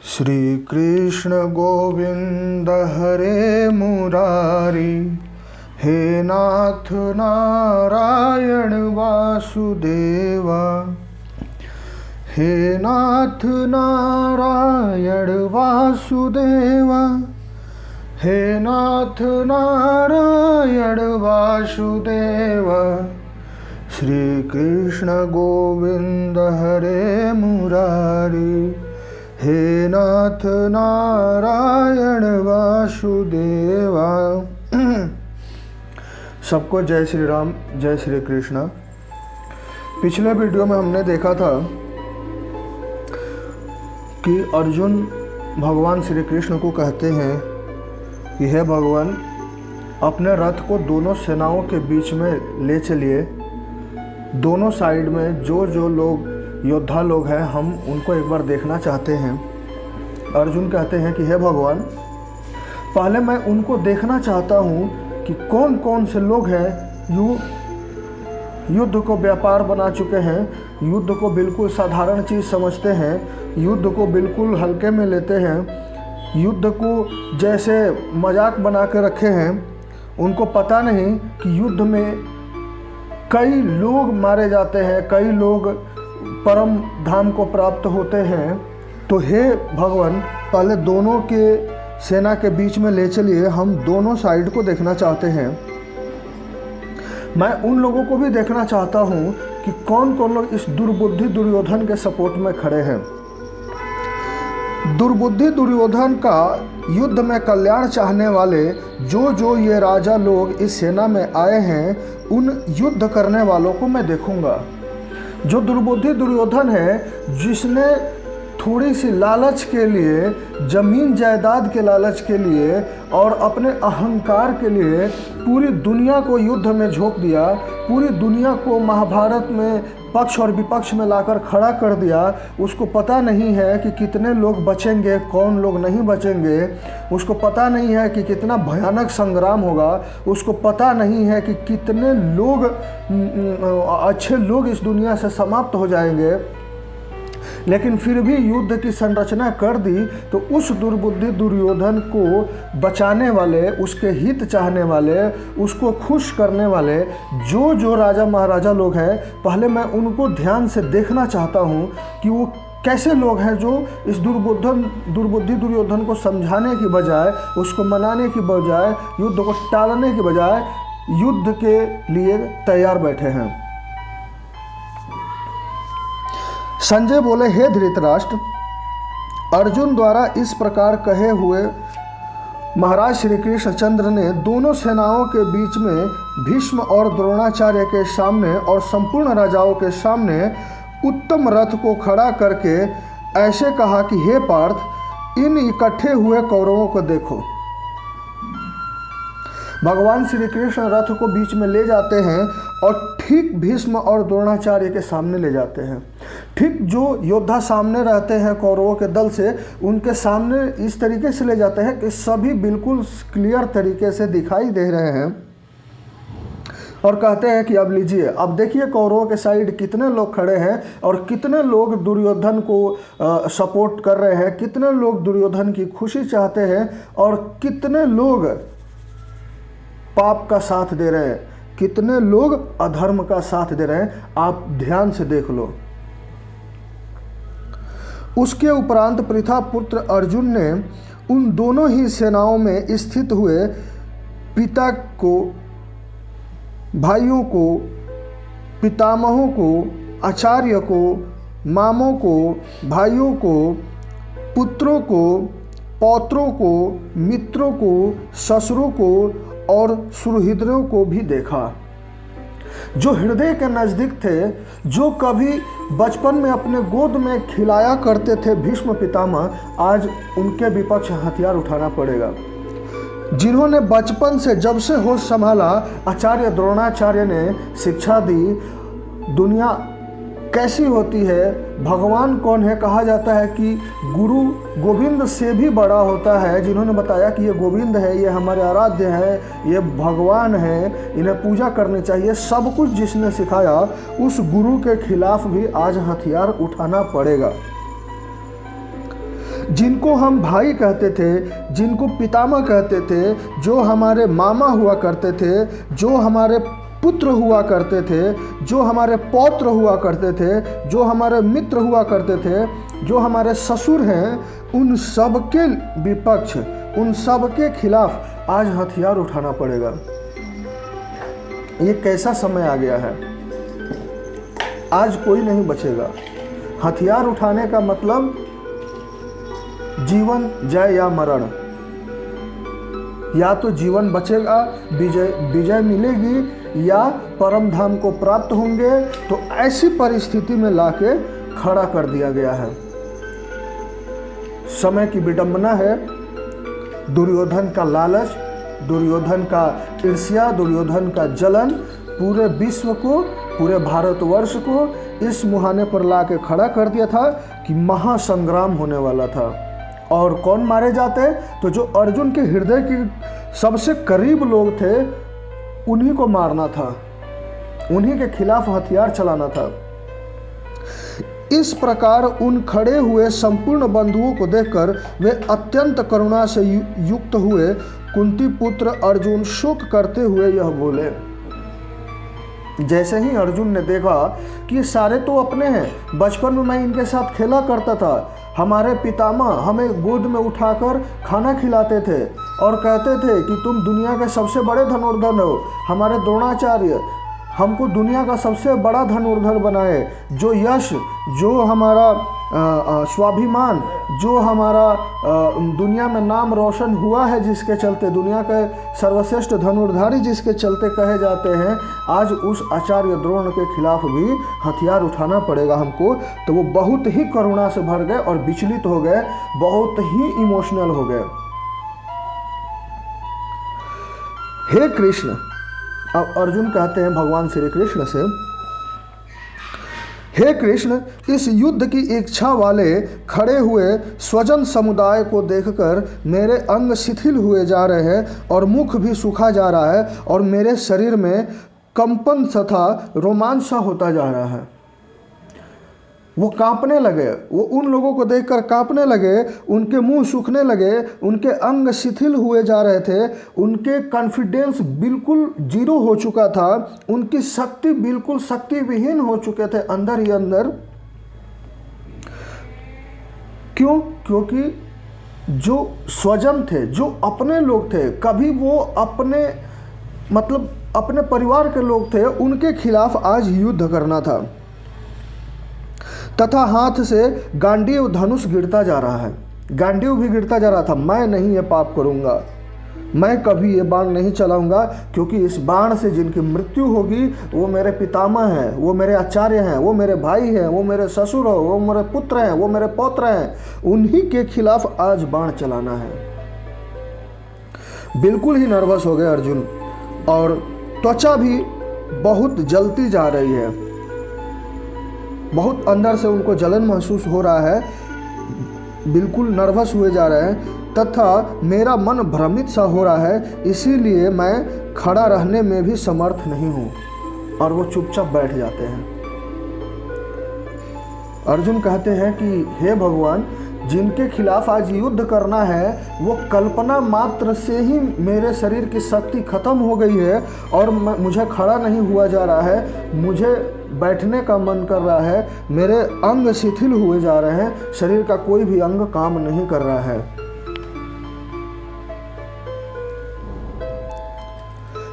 श्री कृष्ण गोविंद हरे मुरारी, हे नाथ नारायण वासुदेवा। हे नाथ नारायण वासुदेवा, हे नाथ नारायण वासुदेवा। श्री कृष्ण गोविंद हरे मुरारी, हे नाथ नारायण वासुदेवा। सबको जय श्री राम, जय श्री कृष्ण। पिछले वीडियो में हमने देखा था कि अर्जुन भगवान श्री कृष्ण को कहते हैं कि हे भगवान, अपने रथ को दोनों सेनाओं के बीच में ले चलिए। दोनों साइड में जो जो लोग योद्धा लोग हैं, हम उनको एक बार देखना चाहते हैं। अर्जुन कहते हैं कि हे भगवान, पहले मैं उनको देखना चाहता हूँ कि कौन कौन से लोग हैं युद्ध को व्यापार बना चुके हैं, युद्ध को बिल्कुल साधारण चीज़ समझते हैं, युद्ध को बिल्कुल हल्के में लेते हैं, युद्ध को जैसे मजाक बना के रखे हैं। उनको पता नहीं कि युद्ध में कई लोग मारे जाते हैं, कई लोग परम धाम को प्राप्त होते हैं। तो हे भगवान, पहले दोनों के सेना के बीच में ले चलिए। हम दोनों साइड को देखना चाहते हैं। मैं उन लोगों को भी देखना चाहता हूँ कि कौन कौन लोग इस दुर्बुद्धि दुर्योधन के सपोर्ट में खड़े हैं। दुर्बुद्धि दुर्योधन का युद्ध में कल्याण चाहने वाले जो जो ये राजा लोग इस सेना में आए हैं, उन युद्ध करने वालों को मैं देखूंगा। जो दुर्बुद्धि दुर्योधन है, जिसने थोड़ी सी लालच के लिए, जमीन जायदाद के लालच के लिए और अपने अहंकार के लिए पूरी दुनिया को युद्ध में झोंक दिया, पूरी दुनिया को महाभारत में पक्ष और विपक्ष में लाकर खड़ा कर दिया। उसको पता नहीं है कि कितने लोग बचेंगे, कौन लोग नहीं बचेंगे। उसको पता नहीं है कि कितना भयानक संग्राम होगा। उसको पता नहीं है कि कितने लोग अच्छे लोग इस दुनिया से समाप्त हो जाएंगे। लेकिन फिर भी युद्ध की संरचना कर दी। तो उस दुर्बुद्धि दुर्योधन को बचाने वाले, उसके हित चाहने वाले, उसको खुश करने वाले जो जो राजा महाराजा लोग हैं, पहले मैं उनको ध्यान से देखना चाहता हूँ कि वो कैसे लोग हैं जो इस दुर्बुद्धि दुर्योधन को समझाने की बजाय, उसको मनाने की बजाय, युद्ध को टालने की बजाय युद्ध के लिए तैयार बैठे हैं। संजय बोले, हे धृतराष्ट्र, अर्जुन द्वारा इस प्रकार कहे हुए महाराज श्री कृष्णचंद्र ने दोनों सेनाओं के बीच में भीष्म और द्रोणाचार्य के सामने और संपूर्ण राजाओं के सामने उत्तम रथ को खड़ा करके ऐसे कहा कि हे पार्थ, इन इकट्ठे हुए कौरवों को देखो। भगवान श्री कृष्ण रथ को बीच में ले जाते हैं और ठीक भीष्म और द्रोणाचार्य के सामने ले जाते हैं। ठीक जो योद्धा सामने रहते हैं कौरवों के दल से, उनके सामने इस तरीके से ले जाते हैं कि सभी बिल्कुल क्लियर तरीके से दिखाई दे रहे हैं। और कहते हैं कि अब लीजिए, अब देखिए कौरवों के साइड कितने लोग खड़े हैं और कितने लोग दुर्योधन को सपोर्ट कर रहे हैं, कितने लोग दुर्योधन की खुशी चाहते हैं और कितने लोग पाप का साथ दे रहे हैं, कितने लोग अधर्म का साथ दे रहे हैं। आप ध्यान से देख लो। उसके उपरांत पृथा पुत्र अर्जुन ने उन दोनों ही सेनाओं में स्थित हुए पिता को, भाइयों को, पितामहों को, आचार्य को, मामों को, भाइयों को, पुत्रों को, पौत्रों को, मित्रों को, ससुरों को और सुहृदों को भी देखा। जो हृदय के नज़दीक थे, जो कभी बचपन में अपने गोद में खिलाया करते थे भीष्म पितामह, आज उनके विपक्ष हथियार उठाना पड़ेगा। जिन्होंने बचपन से जब से होश संभाला, आचार्य द्रोणाचार्य ने शिक्षा दी, दुनिया कैसी होती है, भगवान कौन है। कहा जाता है कि गुरु गोविंद से भी बड़ा होता है। जिन्होंने बताया कि ये गोविंद है, ये हमारे आराध्य हैं, ये भगवान हैं, इन्हें पूजा करनी चाहिए, सब कुछ जिसने सिखाया, उस गुरु के खिलाफ भी आज हथियार उठाना पड़ेगा। जिनको हम भाई कहते थे, जिनको पितामह कहते थे, जो हमारे मामा हुआ करते थे, जो हमारे पुत्र हुआ करते थे, जो हमारे पौत्र हुआ करते थे, जो हमारे मित्र हुआ करते थे, जो हमारे ससुर हैं, उन सब के विपक्ष, उन सब के खिलाफ आज हथियार उठाना पड़ेगा। ये कैसा समय आ गया है, आज कोई नहीं बचेगा। हथियार उठाने का मतलब जीवन जय या मरण, या तो जीवन बचेगा, विजय मिलेगी, या परम धाम को प्राप्त होंगे। तो ऐसी परिस्थिति में लाके खड़ा कर दिया गया है। समय की विडंबना है, दुर्योधन का लालच, दुर्योधन का ईर्ष्या, दुर्योधन का जलन पूरे विश्व को, पूरे भारतवर्ष को इस मुहाने पर लाके खड़ा कर दिया था कि महासंग्राम होने वाला था। और कौन मारे जाते? तो जो अर्जुन के हृदय के सबसे करीब लोग थे, उन्हीं को मारना था, उन्हीं के खिलाफ हथियार चलाना था। इस प्रकार उन खड़े हुए संपूर्ण बंधुओं को देखकर वे अत्यंत करुणा से युक्त हुए। कुंती पुत्र अर्जुन शोक करते हुए यह बोले। जैसे ही अर्जुन ने देखा कि ये सारे तो अपने हैं, बचपन में मैं इनके साथ खेला करता था, हमारे पितामह हमें गोद में उठाकर खाना खिलाते थे और कहते थे कि तुम दुनिया के सबसे बड़े धनुर्धर हो। हमारे द्रोणाचार्य हमको दुनिया का सबसे बड़ा धनुर्धर बनाए। जो यश, जो हमारा स्वाभिमान, जो हमारा दुनिया में नाम रोशन हुआ है, जिसके चलते दुनिया के सर्वश्रेष्ठ धनुर्धारी जिसके चलते कहे जाते हैं, आज उस आचार्य द्रोण के खिलाफ भी हथियार उठाना पड़ेगा हमको। तो वो बहुत ही करुणा से भर गए और विचलित हो गए, बहुत ही इमोशनल हो गए। हे कृष्ण, अब अर्जुन कहते हैं भगवान श्री कृष्ण से, हे कृष्ण, इस युद्ध की इच्छा वाले खड़े हुए स्वजन समुदाय को देखकर मेरे अंग शिथिल हुए जा रहे हैं और मुख भी सूखा जा रहा है और मेरे शरीर में कंपन तथा रोमांच सा होता जा रहा है। वो कांपने लगे, वो उन लोगों को देखकर कांपने लगे, उनके मुंह सूखने लगे, उनके अंग शिथिल हुए जा रहे थे, उनके कॉन्फिडेंस बिल्कुल जीरो हो चुका था, उनकी शक्ति बिल्कुल शक्ति विहीन हो चुके थे अंदर ही अंदर। क्यों? क्योंकि जो स्वजन थे, जो अपने लोग थे, कभी वो अपने मतलब अपने परिवार के लोग थे, उनके खिलाफ आज युद्ध करना था। तथा हाथ से गांडीव धनुष गिरता जा रहा है, गांडीव भी गिरता जा रहा था। मैं नहीं ये पाप करूंगा, मैं कभी ये बाण नहीं चलाऊंगा, क्योंकि इस बाण से जिनकी मृत्यु होगी वो मेरे पितामह हैं, वो मेरे आचार्य हैं, वो मेरे भाई हैं, वो मेरे ससुर हो, वो मेरे पुत्र हैं, वो मेरे पौत्र हैं, उन्हीं के खिलाफ आज बाण चलाना है। बिल्कुल ही नर्वस हो गए अर्जुन और त्वचा भी बहुत जलती जा रही है, बहुत अंदर से उनको जलन महसूस हो रहा है, बिल्कुल नर्वस हुए जा रहे हैं तथा मेरा मन भ्रमित सा हो रहा है, इसीलिए मैं खड़ा रहने में भी समर्थ नहीं हूँ। और वो चुपचाप बैठ जाते हैं। अर्जुन कहते हैं कि हे भगवान, जिनके खिलाफ आज युद्ध करना है वो कल्पना मात्र से ही मेरे शरीर की शक्ति खत्म हो गई है और मुझे खड़ा नहीं हुआ जा रहा है, मुझे बैठने का मन कर रहा है, मेरे अंग शिथिल हुए जा रहे हैं, शरीर का कोई भी अंग काम नहीं कर रहा है।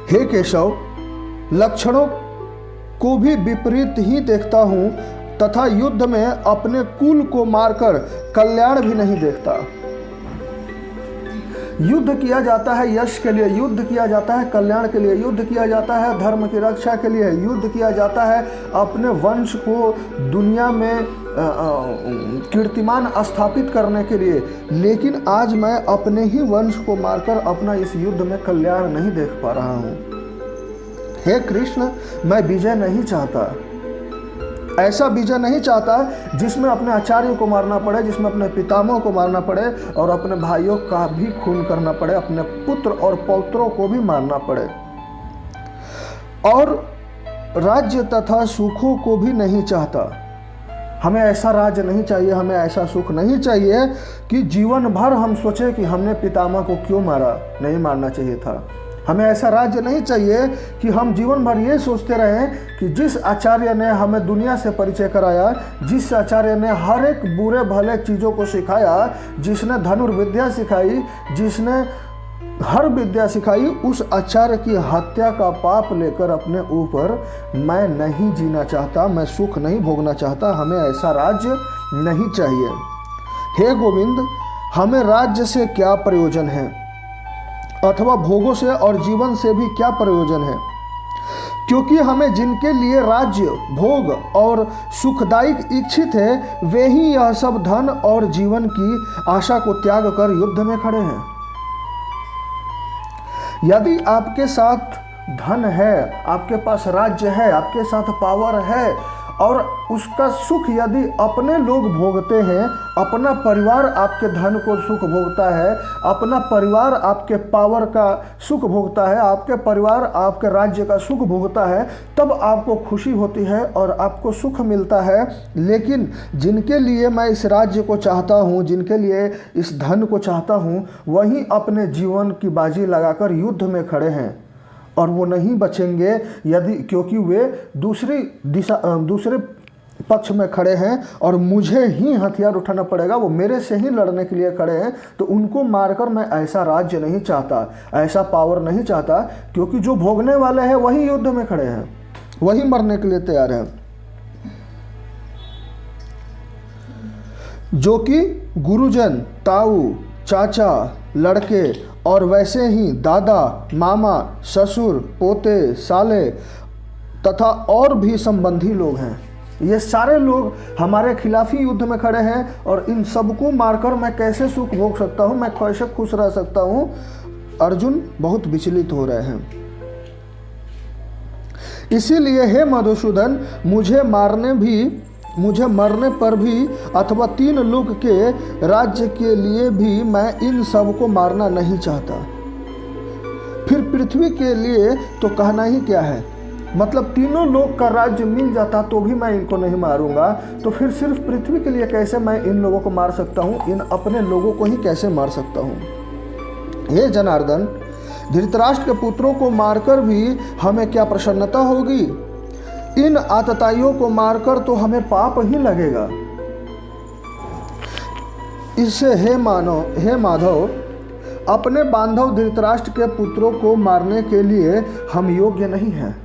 हे केशव, लक्षणों को भी विपरीत ही देखता हूं तथा युद्ध में अपने कुल को मारकर कल्याण भी नहीं देखता। युद्ध किया जाता है यश के लिए, युद्ध किया जाता है कल्याण के लिए, युद्ध किया जाता है धर्म की रक्षा के लिए, युद्ध किया जाता है अपने वंश को दुनिया में कीर्तिमान स्थापित करने के लिए। लेकिन आज मैं अपने ही वंश को मारकर अपना इस युद्ध में कल्याण नहीं देख पा रहा हूँ। हे कृष्ण, मैं विजय नहीं चाहता, ऐसा विजय नहीं चाहता जिसमें अपने आचार्यों को मारना पड़े, जिसमें अपने पितामह को मारना पड़े और अपने भाइयों का भी खून करना पड़े, अपने पुत्र और पौत्रों को भी मारना पड़े, और राज्य तथा सुखों को भी नहीं चाहता। हमें ऐसा राज्य नहीं चाहिए, हमें ऐसा सुख नहीं चाहिए कि जीवन भर हम सोचे कि हमने पितामह को क्यों मारा, नहीं मारना चाहिए था। हमें ऐसा राज्य नहीं चाहिए कि हम जीवन भर ये सोचते रहें कि जिस आचार्य ने हमें दुनिया से परिचय कराया, जिस आचार्य ने हर एक बुरे भले चीज़ों को सिखाया, जिसने धनुर्विद्या सिखाई, जिसने हर विद्या सिखाई, उस आचार्य की हत्या का पाप लेकर अपने ऊपर मैं नहीं जीना चाहता, मैं सुख नहीं भोगना चाहता। हमें ऐसा राज्य नहीं चाहिए। हे गोविंद, हमें राज्य से क्या प्रयोजन है, अथवा भोगों से और जीवन से भी क्या प्रयोजन है? क्योंकि हमें जिनके लिए राज्य, भोग और सुखदायक इच्छित है, वे ही यह सब धन और जीवन की आशा को त्याग कर युद्ध में खड़े हैं। यदि आपके साथ धन है, आपके पास राज्य है, आपके साथ पावर है, और उसका सुख यदि अपने लोग भोगते हैं, अपना परिवार आपके धन को सुख भोगता है, अपना परिवार आपके पावर का सुख भोगता है, आपके परिवार आपके राज्य का सुख भोगता है, तब आपको खुशी होती है और आपको सुख मिलता है। लेकिन जिनके लिए मैं इस राज्य को चाहता हूँ, जिनके लिए इस धन को चाहता हूँ, वही अपने जीवन की बाजी लगाकर युद्ध में खड़े हैं और वो नहीं बचेंगे, यदि क्योंकि वे दूसरे पक्ष में खड़े हैं और मुझे ही हथियार उठाना पड़ेगा, वो मेरे से ही लड़ने के लिए खड़े हैं। तो उनको मारकर मैं ऐसा राज्य नहीं चाहता, ऐसा पावर नहीं चाहता, क्योंकि जो भोगने वाले हैं वही युद्ध में खड़े हैं, वही मरने के लिए तैयार हैं। जो कि गुरुजन, ताऊ, चाचा, लड़के और वैसे ही दादा, मामा, ससुर, पोते, साले तथा और भी संबंधी लोग हैं। ये सारे लोग हमारे खिलाफ ही युद्ध में खड़े हैं और इन सबको मारकर मैं कैसे सुख भोग सकता हूँ, मैं कैसे खुश रह सकता हूँ? अर्जुन बहुत विचलित हो रहे हैं। इसीलिए हे मधुसूदन, मुझे मरने पर भी अथवा 3 लोक के राज्य के लिए भी मैं इन सब को मारना नहीं चाहता। फिर पृथ्वी के लिए तो कहना ही क्या है, मतलब तीनों लोक का राज्य मिल जाता तो भी मैं इनको नहीं मारूंगा, तो फिर सिर्फ पृथ्वी के लिए कैसे मैं इन लोगों को मार सकता हूँ, इन अपने लोगों को ही कैसे मार सकता हूँ? हे जनार्दन, धृतराष्ट्र के पुत्रों को मारकर भी हमें क्या प्रसन्नता होगी? इन आतताइयों को मारकर तो हमें पाप ही लगेगा। इससे हे माधव, अपने बांधव धृतराष्ट्र के पुत्रों को मारने के लिए हम योग्य नहीं हैं,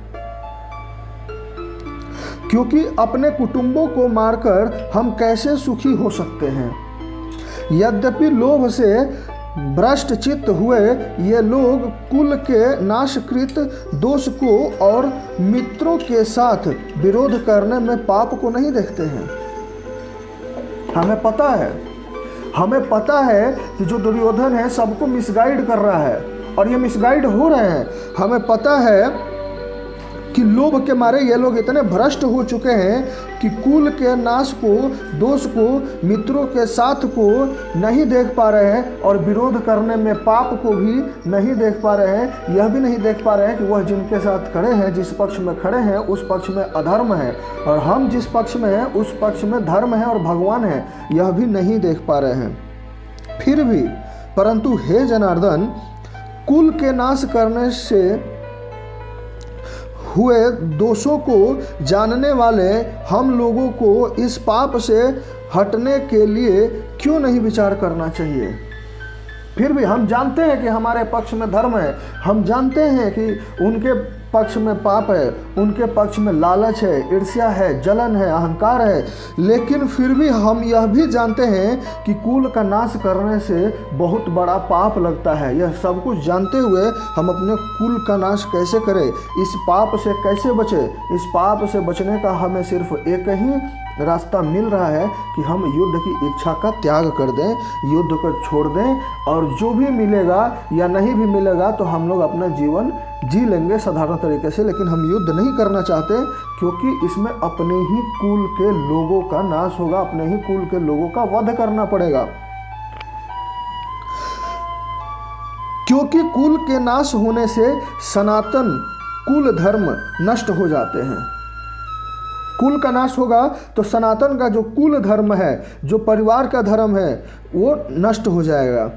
क्योंकि अपने कुटुंबों को मारकर हम कैसे सुखी हो सकते हैं? यद्यपि लोभ से भ्रष्ट चित्त हुए ये लोग कुल के नाशकृत दोष को और मित्रों के साथ विरोध करने में पाप को नहीं देखते हैं। हमें पता है कि जो दुर्योधन है सबको मिसगाइड कर रहा है और ये मिसगाइड हो रहे हैं। हमें पता है कि लोभ के मारे ये लोग इतने भ्रष्ट हो चुके हैं कि कुल के नाश को, दोष को, मित्रों के साथ को नहीं देख पा रहे हैं और विरोध करने में पाप को भी नहीं देख पा रहे हैं। यह भी नहीं देख पा रहे हैं कि वह जिनके साथ खड़े हैं, जिस पक्ष में खड़े हैं, उस पक्ष में अधर्म है और हम जिस पक्ष में हैं उस पक्ष में धर्म है और भगवान है, यह भी नहीं देख पा रहे हैं। फिर भी परंतु हे जनार्दन, कुल के नाश करने से हुए दोषों को जानने वाले हम लोगों को इस पाप से हटने के लिए क्यों नहीं विचार करना चाहिए? फिर भी हम जानते हैं कि हमारे पक्ष में धर्म है, हम जानते हैं कि उनके पक्ष में पाप है, उनके पक्ष में लालच है, ईर्ष्या है, जलन है, अहंकार है, लेकिन फिर भी हम यह भी जानते हैं कि कुल का नाश करने से बहुत बड़ा पाप लगता है। यह सब कुछ जानते हुए हम अपने कुल का नाश कैसे करें, इस पाप से कैसे बचें? इस पाप से बचने का हमें सिर्फ एक ही रास्ता मिल रहा है कि हम युद्ध की इच्छा का त्याग कर दें, युद्ध को छोड़ दें, और जो भी मिलेगा या नहीं भी मिलेगा तो हम लोग अपना जीवन जी लेंगे साधारण तरीके से, लेकिन हम युद्ध नहीं करना चाहते, क्योंकि इसमें अपने ही कुल के लोगों का नाश होगा, अपने ही कुल के लोगों का वध करना पड़ेगा। क्योंकि कुल के नाश होने से सनातन कुल धर्म नष्ट हो जाते हैं। कुल का नाश होगा तो सनातन का जो कुल धर्म है, जो परिवार का धर्म है, वो नष्ट हो जाएगा।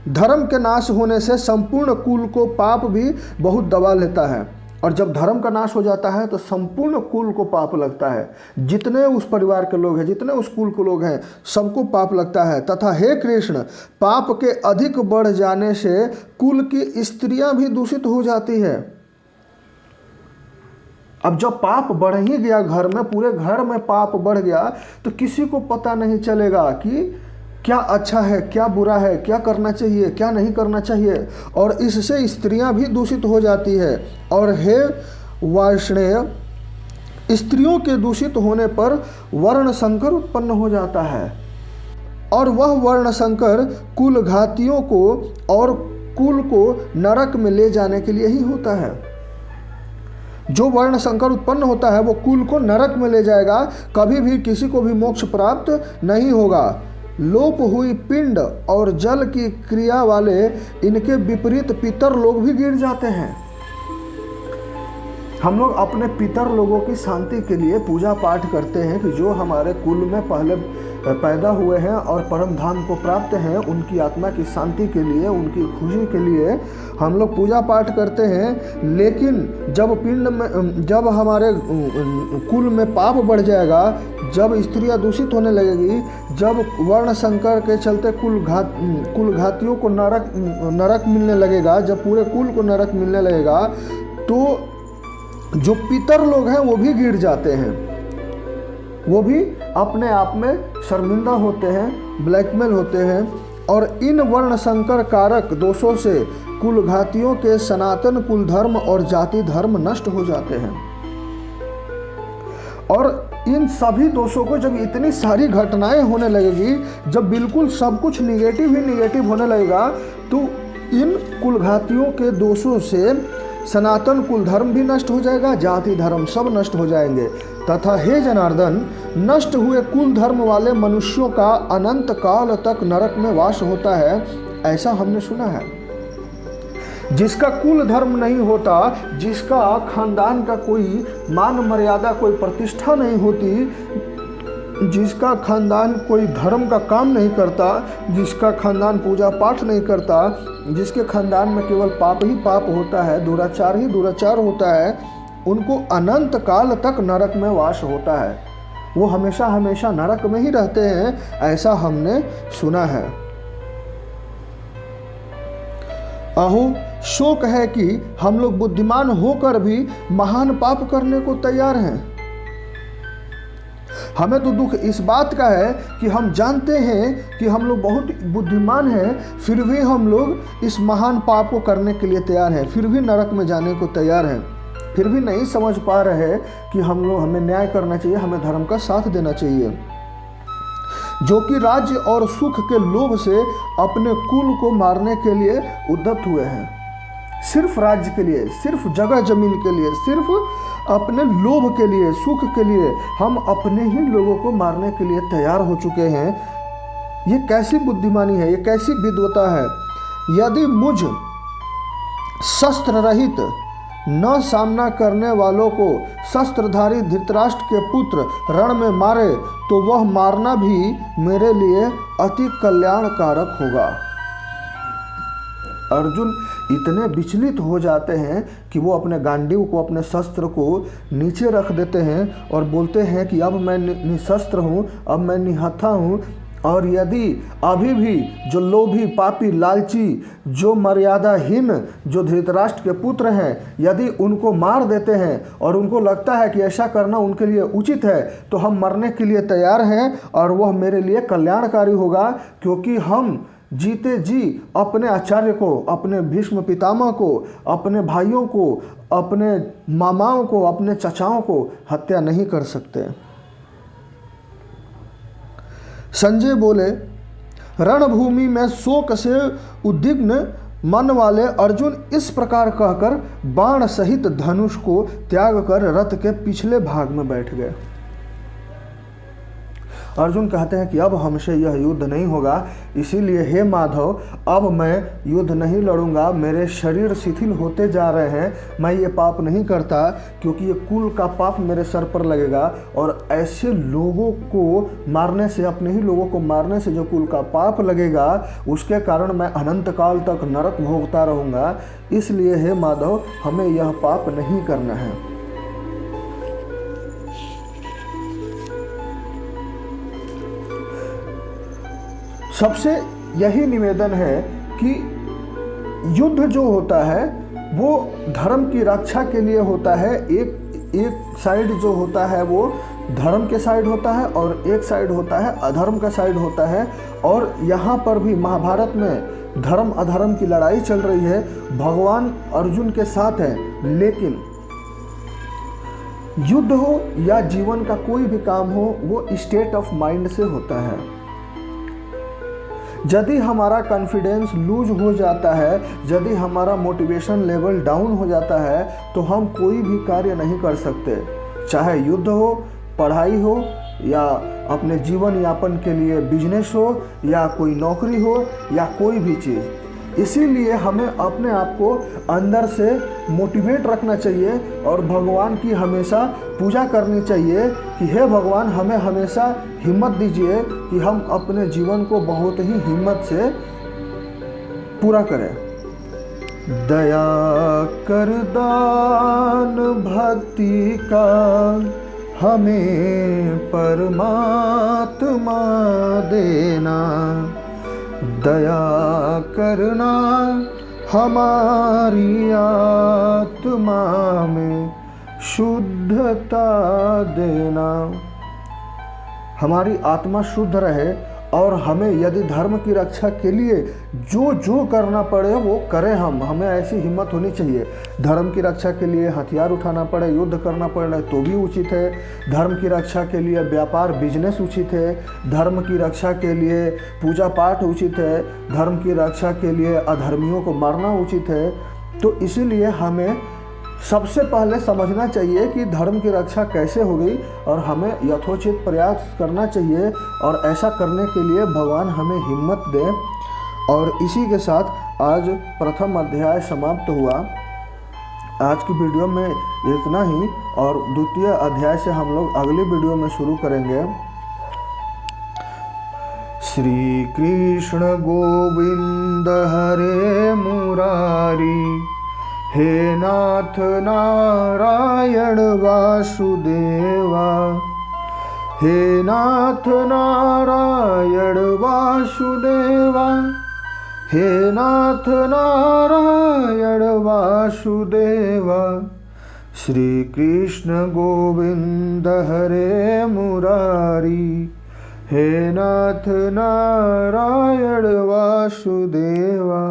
धर्म के नाश होने से संपूर्ण कुल को पाप भी बहुत दबा लेता है, और जब धर्म का नाश हो जाता है तो संपूर्ण कुल को पाप लगता है। जितने उस परिवार के लोग हैं, जितने उस कुल के लोग हैं, सबको पाप लगता है। तथा हे कृष्ण, पाप के अधिक बढ़ जाने से कुल की स्त्रियां भी दूषित हो जाती है। अब जब पाप बढ़ ही गया घर में, पूरे घर में पाप बढ़ गया, तो किसी को पता नहीं चलेगा कि क्या अच्छा है, क्या बुरा है, क्या करना चाहिए, क्या नहीं करना चाहिए, और इससे स्त्रियां भी दूषित हो जाती है। और हे वार्ष्णेय, स्त्रियों के दूषित होने पर वर्ण संकर उत्पन्न हो जाता है, और वह वर्ण संकर कुल घातियों को और कुल को नरक में ले जाने के लिए ही होता है। जो वर्ण संकर उत्पन्न होता है वो कुल को नरक में ले जाएगा, कभी भी किसी को भी मोक्ष प्राप्त नहीं होगा। लोप हुई पिंड और जल की क्रिया वाले इनके विपरीत पितर लोग भी गिर जाते हैं। हम लोग अपने पितर लोगों की शांति के लिए पूजा पाठ करते हैं कि जो हमारे कुल में पहले पैदा हुए हैं और परम धाम को प्राप्त हैं, उनकी आत्मा की शांति के लिए, उनकी खुशी के लिए हम लोग पूजा पाठ करते हैं। लेकिन जब पिंड में, जब हमारे कुल में पाप बढ़ जाएगा, जब स्त्रियां दूषित होने लगेगी, जब वर्ण संकर के चलते कुल घातियों को नरक मिलने लगेगा, जब पूरे कुल को नरक मिलने लगेगा, तो जो पितर लोग हैं वो भी गिर जाते हैं, वो भी अपने आप में शर्मिंदा होते हैं, ब्लैकमेल होते हैं। और इन वर्ण संकर कारक दोषों से कुल घातियों के सनातन कुल धर्म और जाति धर्म नष्ट हो जाते हैं। और इन सभी दोषों को जब इतनी सारी घटनाएं होने लगेगी, जब बिल्कुल सब कुछ निगेटिव ही निगेटिव होने लगेगा, तो इन कुल घातियों के दोषों से सनातन कुल धर्म भी नष्ट हो जाएगा, जाति धर्म सब नष्ट हो जाएंगे। तथा हे जनार्दन, नष्ट हुए कुल धर्म वाले मनुष्यों का अनंत काल तक नरक में वास होता है, ऐसा हमने सुना है। जिसका कुल धर्म नहीं होता, जिसका खानदान का कोई मान मर्यादा, कोई प्रतिष्ठा नहीं होती, जिसका खानदान कोई धर्म का काम नहीं करता, जिसका खानदान पूजा पाठ नहीं करता, जिसके खानदान में केवल पाप ही पाप होता है, दुराचार ही दुराचार होता है, उनको अनंत काल तक नरक में वास होता है। वो हमेशा हमेशा नरक में ही रहते हैं, ऐसा हमने सुना है। अहो, शोक है कि हम लोग बुद्धिमान होकर भी महान पाप करने को तैयार हैं। हमें तो दुख इस बात का है कि हम जानते हैं कि हम लोग बहुत बुद्धिमान हैं, फिर भी हम लोग इस महान पाप को करने के लिए तैयार हैं, फिर भी नरक में जाने को तैयार हैं, फिर भी नहीं समझ पा रहे कि हमें न्याय करना चाहिए, हमें धर्म का साथ देना चाहिए। जो कि राज्य और सुख के लोभ से अपने कुल को मारने के लिए उद्यत हुए हैं, सिर्फ राज्य के लिए, सिर्फ जगह जमीन के लिए, सिर्फ अपने लोभ के लिए, सुख के लिए हम अपने ही लोगों को मारने के लिए तैयार हो चुके हैं। ये कैसी बुद्धिमानी है, ये कैसी विद्वता है। यदि मुझ शस्त्र रहित न सामना करने वालों को शस्त्रधारी धृतराष्ट्र के पुत्र रण में मारे, तो वह मारना भी मेरे लिए अति कल्याणकारक होगा। अर्जुन इतने विचलित हो जाते हैं कि वो अपने गांडीव को, अपने शस्त्र को नीचे रख देते हैं और बोलते हैं कि अब मैं निशस्त्र हूँ, अब मैं निहत्था हूँ। और यदि अभी भी जो लोभी, पापी, लालची, जो मर्यादाहीन, जो धृतराष्ट्र के पुत्र हैं, यदि उनको मार देते हैं और उनको लगता है कि ऐसा करना उनके लिए उचित है, तो हम मरने के लिए तैयार हैं और वह मेरे लिए कल्याणकारी होगा। क्योंकि हम जीते जी अपने आचार्य को, अपने भीष्म पितामह को, अपने भाइयों को, अपने मामाओं को, अपने चचाओं को हत्या नहीं कर सकते। संजय बोले, रणभूमि में शोक से उद्विग्न मन वाले अर्जुन इस प्रकार कहकर बाण सहित धनुष को त्याग कर रथ के पिछले भाग में बैठ गए। अर्जुन कहते हैं कि अब हमसे यह युद्ध नहीं होगा, इसीलिए हे माधव अब मैं युद्ध नहीं लड़ूंगा। मेरे शरीर शिथिल होते जा रहे हैं, मैं ये पाप नहीं करता क्योंकि ये कुल का पाप मेरे सर पर लगेगा और ऐसे लोगों को मारने से, अपने ही लोगों को मारने से जो कुल का पाप लगेगा उसके कारण मैं अनंत काल तक नरक भोगता रहूँगा। इसलिए हे माधव हमें यह पाप नहीं करना है। सबसे यही निवेदन है कि युद्ध जो होता है वो धर्म की रक्षा के लिए होता है। एक साइड जो होता है वो धर्म के साइड होता है और एक साइड होता है अधर्म का साइड होता है। और यहाँ पर भी महाभारत में धर्म अधर्म की लड़ाई चल रही है। भगवान अर्जुन के साथ है, लेकिन युद्ध हो या जीवन का कोई भी काम हो वो स्टेट ऑफ माइंड से होता है। यदि हमारा कॉन्फिडेंस लूज हो जाता है, यदि हमारा मोटिवेशन लेवल डाउन हो जाता है तो हम कोई भी कार्य नहीं कर सकते, चाहे युद्ध हो, पढ़ाई हो या अपने जीवन यापन के लिए बिजनेस हो या कोई नौकरी हो या कोई भी चीज़। इसीलिए हमें अपने आप को अंदर से मोटिवेट रखना चाहिए और भगवान की हमेशा पूजा करनी चाहिए कि हे भगवान हमें हमेशा हिम्मत दीजिए कि हम अपने जीवन को बहुत ही हिम्मत से पूरा करें। दया कर दान भक्ति का हमें परमात्मा देना, दया करना हमारी आत्मा में शुद्धता देना। हमारी आत्मा शुद्ध रहे और हमें यदि धर्म की रक्षा के लिए जो करना पड़े वो करें। हमें ऐसी हिम्मत होनी चाहिए। धर्म की रक्षा के लिए हथियार उठाना पड़े, युद्ध करना पड़े तो भी उचित है। धर्म की रक्षा के लिए व्यापार बिजनेस उचित है। धर्म की रक्षा के लिए पूजा पाठ उचित है। धर्म की रक्षा के लिए अधर्मियों को मारना उचित है। तो इसीलिए हमें सबसे पहले समझना चाहिए कि धर्म की रक्षा कैसे होगी और हमें यथोचित प्रयास करना चाहिए और ऐसा करने के लिए भगवान हमें हिम्मत दे। और इसी के साथ आज प्रथम अध्याय समाप्त हुआ। आज की वीडियो में इतना ही और द्वितीय अध्याय से हम लोग अगली वीडियो में शुरू करेंगे। श्री कृष्ण गोविंद हरे मुरारी, हे नाथ नारायण वासुदेवा, हे नाथ नारायण वासुदेवा, हे नाथ नारायण वासुदेवा। श्री कृष्ण गोविंद हरे मुरारी, हे नाथ नारायण वासुदेवा।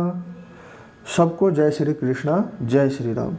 सबको जय श्री कृष्णा, जय श्री राम।